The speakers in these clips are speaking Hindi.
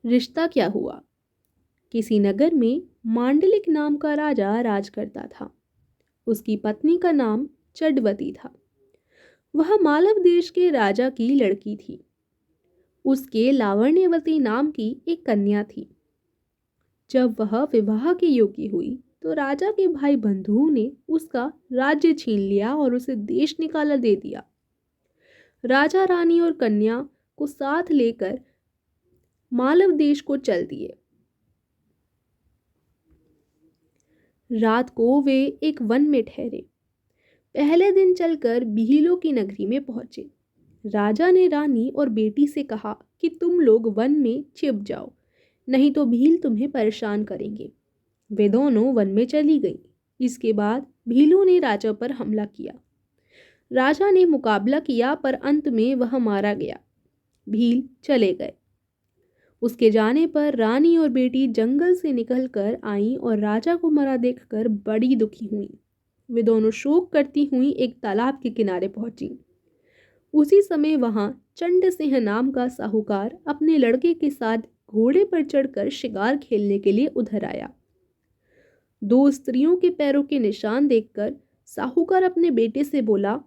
रिश्ता क्या हुआ। किसी नगर में मांडलिक नाम का राजा राज करता था। उसकी पत्नी का नाम चंडवती था। वह मालव देश के राजा की लड़की थी। उसके लावण्यवती नाम की एक कन्या थी। जब वह विवाह के योग्य हुई तो राजा के भाई बंधुओं ने उसका राज्य छीन लिया और उसे देश निकाला दे दिया। राजा रानी और कन्या को साथ लेकर मालव देश को चल दिए। रात को वे एक वन में ठहरे। पहले दिन चलकर भीलों की नगरी में पहुंचे। राजा ने रानी और बेटी से कहा कि तुम लोग वन में छिप जाओ, नहीं तो भील तुम्हें परेशान करेंगे। वे दोनों वन में चली गईं। इसके बाद भीलों ने राजा पर हमला किया। राजा ने मुकाबला किया पर अंत में वह मारा गया। भील चले गए। उसके जाने पर रानी और बेटी जंगल से निकलकर आईं और राजा को मरा देखकर बड़ी दुखी हुईं। वे दोनों शोक करती हुई एक तालाब के किनारे पहुंची। उसी समय वहां चंड सिंह नाम का साहूकार अपने लड़के के साथ घोड़े पर चढ़कर शिकार खेलने के लिए उधर आया। दो स्त्रियों के पैरों के निशान देखकर साहूकार अपने बेटे से बोला,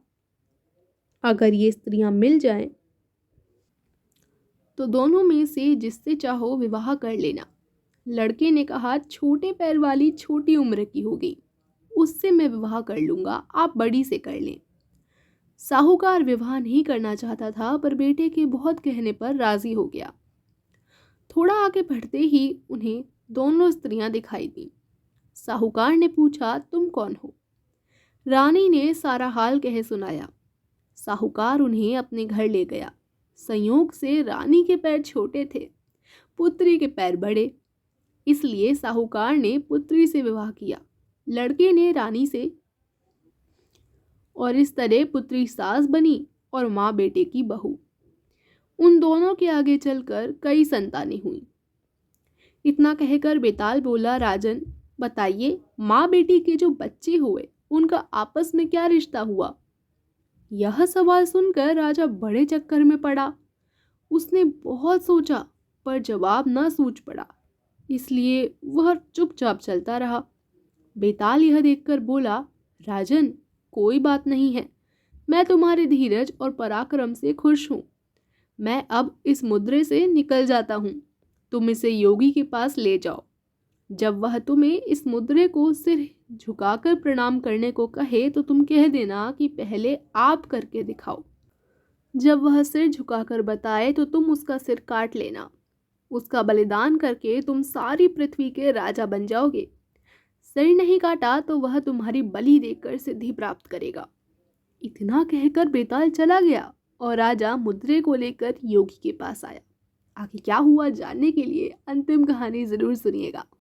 अगर ये स्त्रियां मिल जाएं तो दोनों में से जिससे चाहो विवाह कर लेना। लड़के ने कहा, छोटे पैर वाली छोटी उम्र की होगी, उससे मैं विवाह कर लूंगा, आप बड़ी से कर लें। साहूकार विवाह नहीं करना चाहता था पर बेटे के बहुत कहने पर राजी हो गया। थोड़ा आगे बढ़ते ही उन्हें दोनों स्त्रियां दिखाई दी। साहूकार ने पूछा, तुम कौन हो? रानी ने सारा हाल कह सुनाया। साहूकार उन्हें अपने घर ले गया। संयोग से रानी के पैर छोटे थे, पुत्री के पैर बड़े, इसलिए साहूकार ने पुत्री से विवाह किया, लड़के ने रानी से, और इस तरह पुत्री सास बनी और माँ बेटे की बहू। उन दोनों के आगे चलकर कई संतानें हुई। इतना कहकर बेताल बोला, राजन बताइए, माँ बेटी के जो बच्चे हुए उनका आपस में क्या रिश्ता हुआ? यह सवाल सुनकर राजा बड़े चक्कर में पड़ा। उसने बहुत सोचा पर जवाब न सूझ पड़ा, इसलिए वह चुपचाप चलता रहा। बेताल यह देखकर बोला, राजन कोई बात नहीं है, मैं तुम्हारे धीरज और पराक्रम से खुश हूँ। मैं अब इस मुद्रे से निकल जाता हूँ, तुम इसे योगी के पास ले जाओ। जब वह तुम्हें इस मुद्रे को सिर झुकाकर प्रणाम करने को कहे तो तुम कह देना कि पहले आप करके दिखाओ। जब वह सिर झुकाकर बताए तो तुम उसका सिर काट लेना। उसका बलिदान करके तुम सारी पृथ्वी के राजा बन जाओगे। सिर नहीं काटा तो वह तुम्हारी बलि देकर सिद्धि प्राप्त करेगा। इतना कहकर बेताल चला गया और राजा मुद्रे को लेकर योगी के पास आया। आगे क्या हुआ जानने के लिए अंतिम कहानी जरूर सुनिएगा।